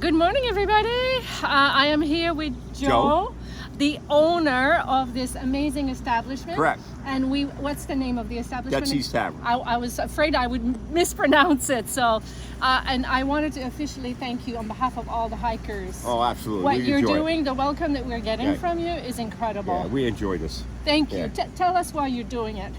Good morning, everybody. I am here with Joe, the owner of this amazing establishment. Correct. And what's the name of the establishment? Betsy's Tavern. I was afraid I would mispronounce it. So, and I wanted to officially thank you on behalf of all the hikers. Oh, absolutely. What you're doing, the welcome that we're getting from you is incredible. Yeah, we enjoy this. Thank you. Tell us why you're doing it.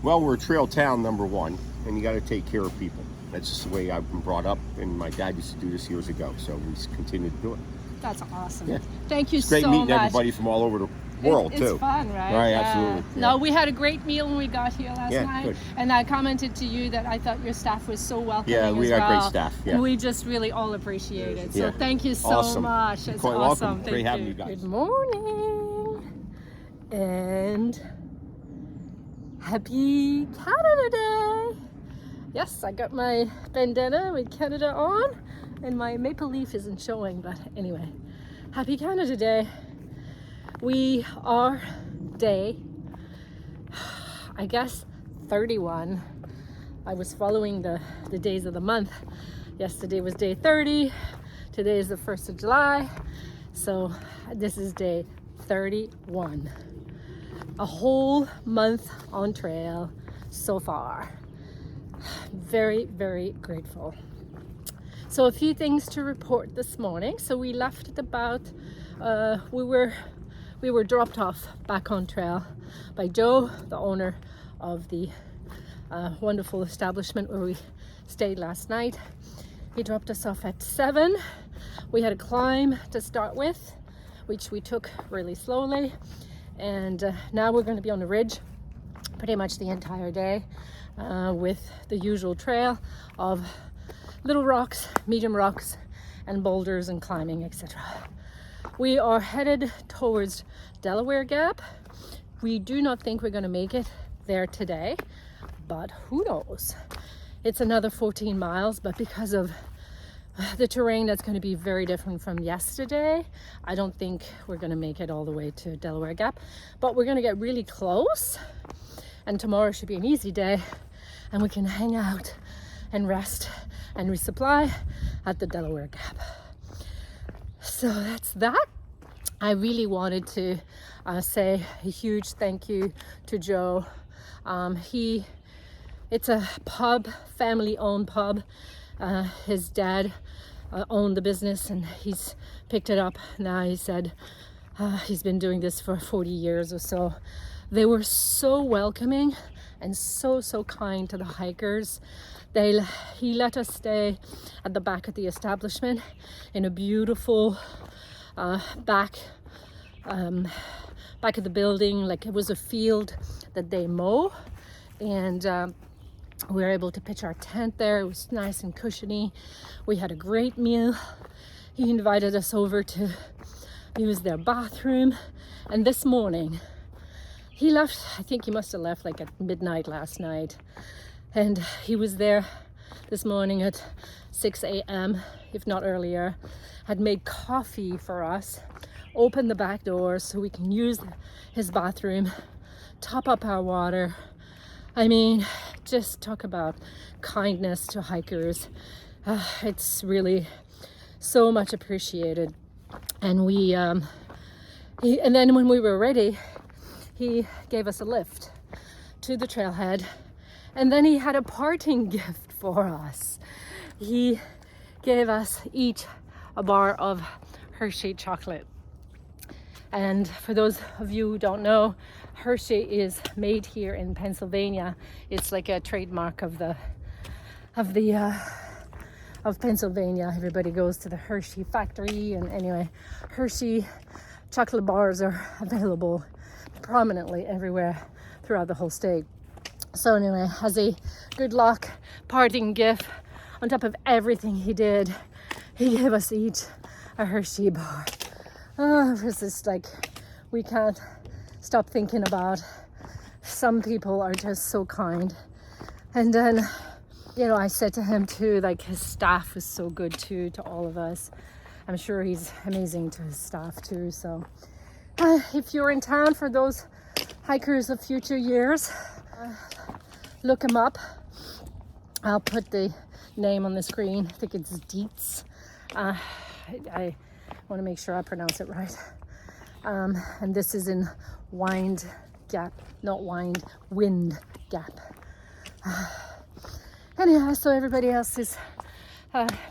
Well, we're trail town #1, and you got to take care of people. That's just the way I've been brought up, and my dad used to do this years ago, so we continue to do it. That's awesome. Yeah. Thank you It's so much. great meeting everybody from all over the world, it's too. It's fun, right? Right, absolutely. Yeah. No, we had a great meal when we got here last night. Good. And I commented to you that I thought your staff was so welcoming. Yeah, we got great staff. Yeah. And we just really all appreciate it. So thank you so much. It's quite awesome. welcome. Great having you guys. Good morning. And happy Canada Day. Yes, I got my bandana with Canada on, and my maple leaf isn't showing, but anyway, happy Canada Day. We are day, I guess, 31. I was following the days of the month. Yesterday was day 30. Today is the 1st of July. So this is day 31. A whole month on trail so far. Very, very grateful. So a few things to report this morning. So we left at about, we were dropped off back on trail by Joe, the owner of the wonderful establishment where we stayed last night. He dropped us off at 7. We had a climb to start with, which we took really slowly. And now we're going to be on the ridge pretty much the entire day. With the usual trail of little rocks, medium rocks, and boulders and climbing, etc. We are headed towards Delaware Gap. We do not think we're going to make it there today, but who knows? It's another 14 miles, but because of the terrain that's going to be very different from yesterday, I don't think we're going to make it all the way to Delaware Gap, but we're going to get really close. And tomorrow should be an easy day, and we can hang out and rest and resupply at the Delaware Gap. So that's that. I really wanted to say a huge thank you to Joe. It's a pub, family-owned pub. His dad owned the business, and he's picked it up now. He said he's been doing this for 40 years or so. They were so welcoming and so kind to the hikers. He let us stay at the back of the establishment in a beautiful back of the building, like it was a field that they mow, and we were able to pitch our tent there. It was nice and cushiony. We had a great meal. He invited us over to use their bathroom, and this morning he left. I think he must have left like at midnight last night, and he was there this morning at 6 a.m. if not earlier. Had made coffee for us, opened the back doors so we can use his bathroom, top up our water. I mean, just talk about kindness to hikers. It's really so much appreciated. And and then when we were ready, he gave us a lift to the trailhead, and then he had a parting gift for us. He gave us each a bar of Hershey chocolate. And for those of you who don't know, Hershey is made here in Pennsylvania. It's like a trademark of Pennsylvania. Everybody goes to the Hershey factory, and anyway, Hershey chocolate bars are available prominently everywhere throughout the whole state. So anyway, as a good luck parting gift, on top of everything he did, he gave us each a Hershey bar. Oh, it was just like, we can't stop thinking about. Some people are just so kind. And then, you know, I said to him too, like, his staff was so good too to all of us. I'm sure he's amazing to his staff too. So if you're in town, for those hikers of future years, look him up. I'll put the name on the screen. I think it's Dietz. I want to make sure I pronounce it right. And this is in Wind Gap, not Wind, Wind Gap. Anyhow, so everybody else is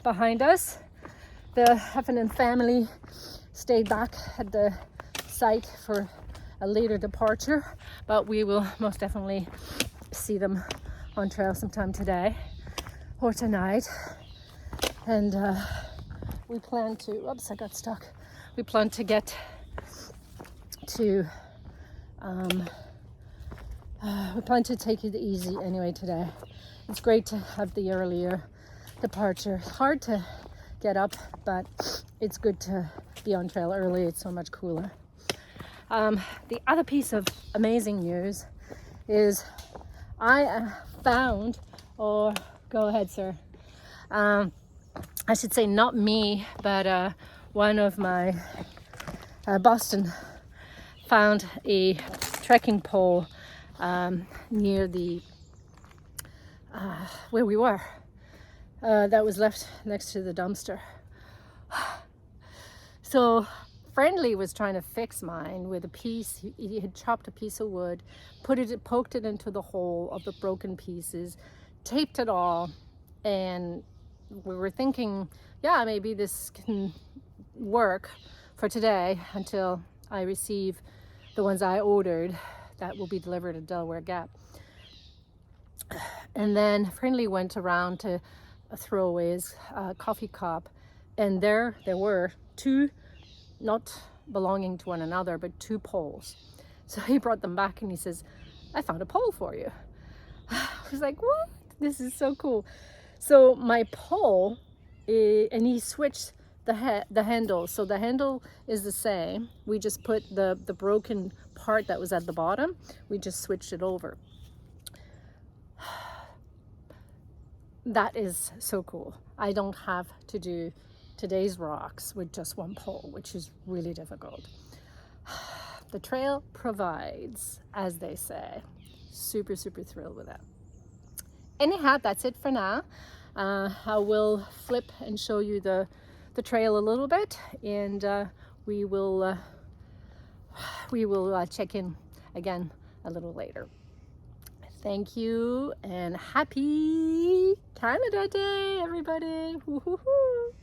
behind us. The Heffernan family stayed back at the site for a later departure, but we will most definitely see them on trail sometime today or tonight. And we plan to, oops, I got stuck. We plan to get to, we plan to take it easy anyway today. It's great to have the earlier departure. It's hard to get up, but it's good to be on trail early. It's so much cooler. The other piece of amazing news is I found, or go ahead, sir. I should say not me, but one of my Boston found a trekking pole near the where we were that was left next to the dumpster. So Friendly was trying to fix mine with a piece. He had chopped a piece of wood, poked it into the hole of the broken pieces, taped it all, and we were thinking, yeah, maybe this can work for today until I receive the ones I ordered that will be delivered at Delaware Gap. And then Friendly went around to throw away his coffee cup, and there were two, not belonging to one another, but two poles. So he brought them back and he says, I found a pole for you. I was like, what? This is so cool. So my pole, and he switched the handle. So the handle is the same. We just put the broken part that was at the bottom, we just switched it over. That is so cool. I don't have to do today's rocks with just one pole, which is really difficult. The trail provides, as they say. Super, super thrilled with that. Anyhow, that's it for now. I will flip and show you the trail a little bit, and we will check in again a little later. Thank you, and happy Canada Day, everybody. Woo-hoo-hoo.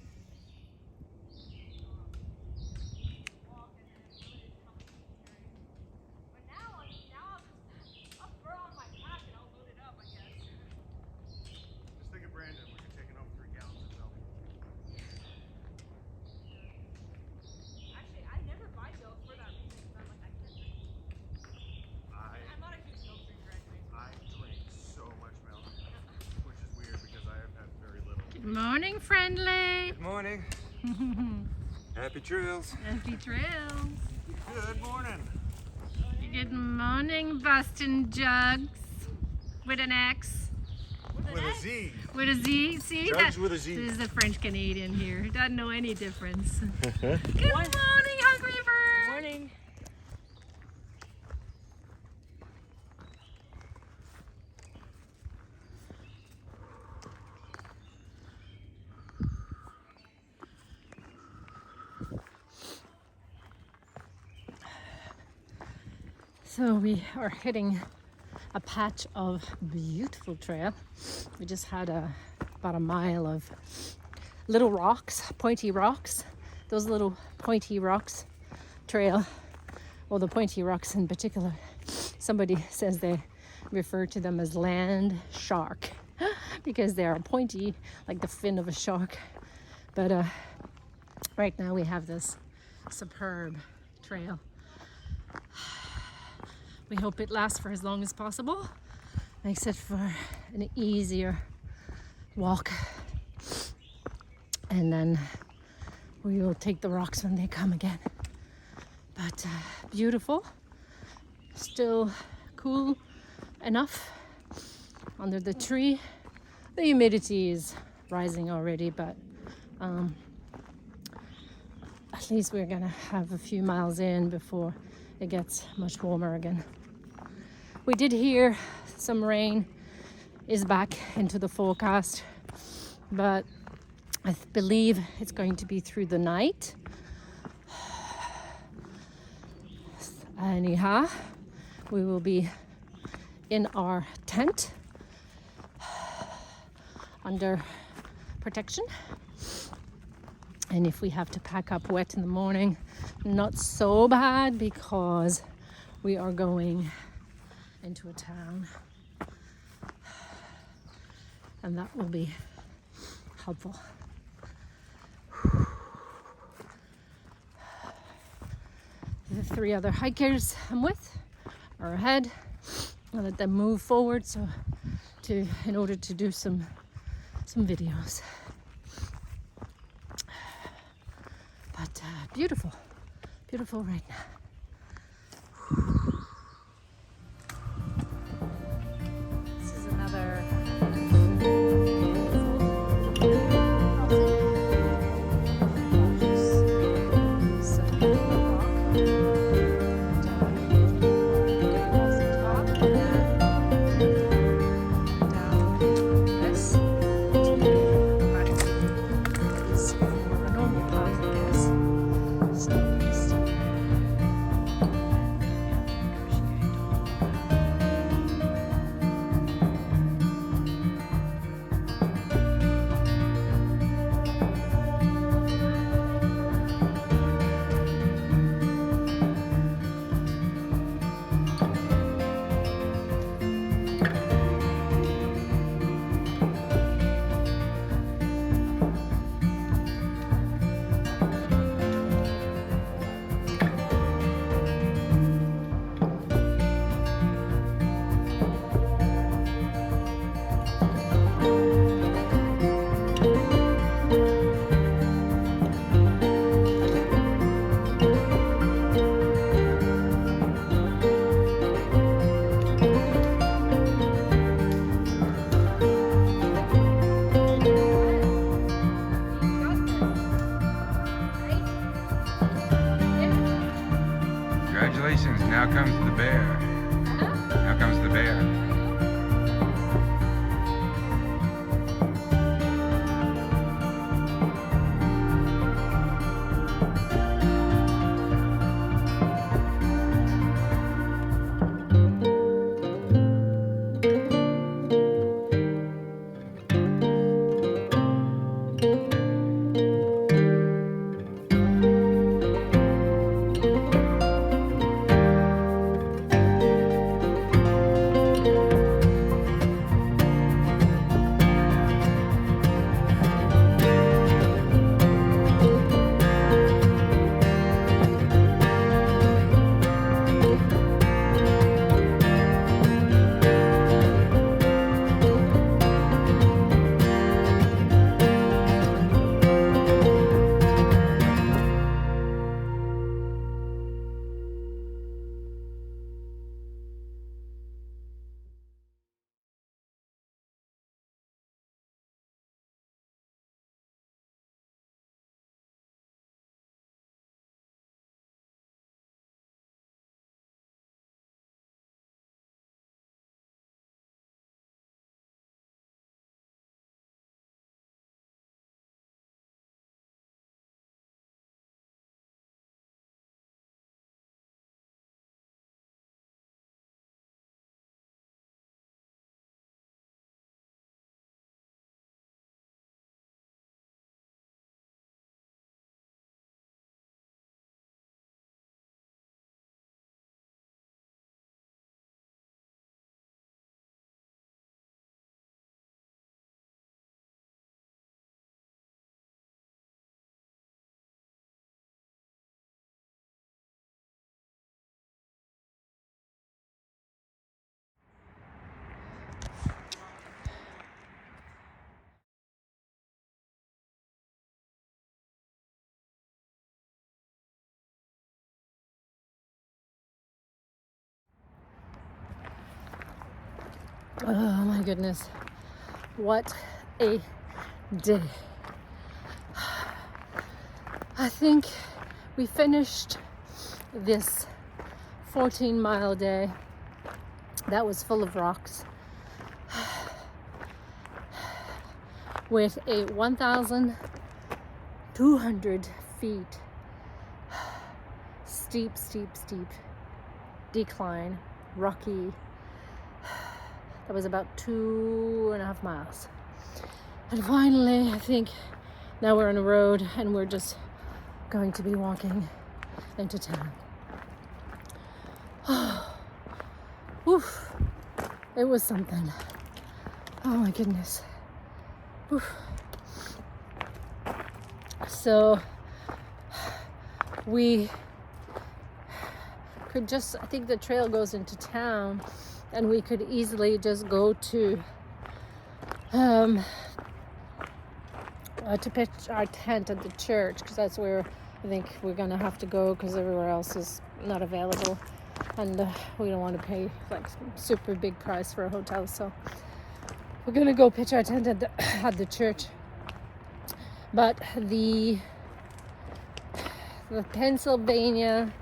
Good morning, Friendly. Good morning. Happy trails. Happy trails. Good morning. Good morning, Boston Jugs. With an X. With a Z. With a Z. See? Jugs with a Z. This is a French Canadian here. Doesn't know any difference. Good morning, Hungry Bird. Good morning. So we are hitting a patch of beautiful trail. We just had about a mile of little rocks, pointy rocks. Those little pointy rocks trail, well, the pointy rocks in particular, somebody says they refer to them as land shark because they are pointy like the fin of a shark. But right now we have this superb trail. We hope it lasts for as long as possible. Makes it for an easier walk. And then we will take the rocks when they come again. But beautiful. Still cool enough under the tree. The humidity is rising already, but at least we're gonna have a few miles in before it gets much warmer again. We did hear some rain is back into the forecast, but I believe it's going to be through the night. Anyhow, we will be in our tent under protection. And if we have to pack up wet in the morning, not so bad because we are going into a town. And that will be helpful. The 3 other hikers I'm with are ahead. I'll let them move forward in order to do some videos. But beautiful right now. This is another Congratulations, now comes the bear. Now comes the bear. Oh my goodness, what a day. I think we finished this 14-mile day that was full of rocks with a 1,200 feet steep decline, rocky. That was about 2.5 miles. And finally, I think now we're on a road and we're just going to be walking into town. Oof. It was something. Oh my goodness. Oof. So we could just, I think the trail goes into town, and we could easily just go to pitch our tent at the church, because that's where I think we're gonna have to go, because everywhere else is not available, and we don't want to pay like super big price for a hotel. So we're gonna go pitch our tent at the church. But the Pennsylvania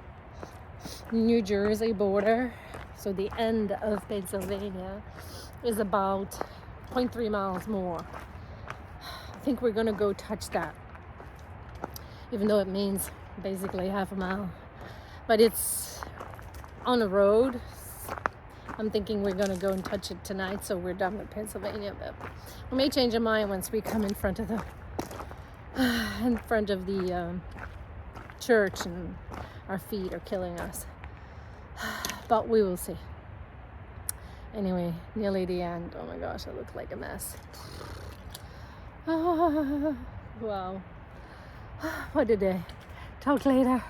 New Jersey border, so the end of Pennsylvania, is about 0.3 miles more. I think we're gonna go touch that, even though it means basically half a mile, but it's on a road. I'm thinking we're gonna go and touch it tonight, so we're done with Pennsylvania. But we may change our mind once we come in front of the church and our feet are killing us. But we will see. Anyway, nearly the end. Oh my gosh, I look like a mess. Wow. What a day. Talk later.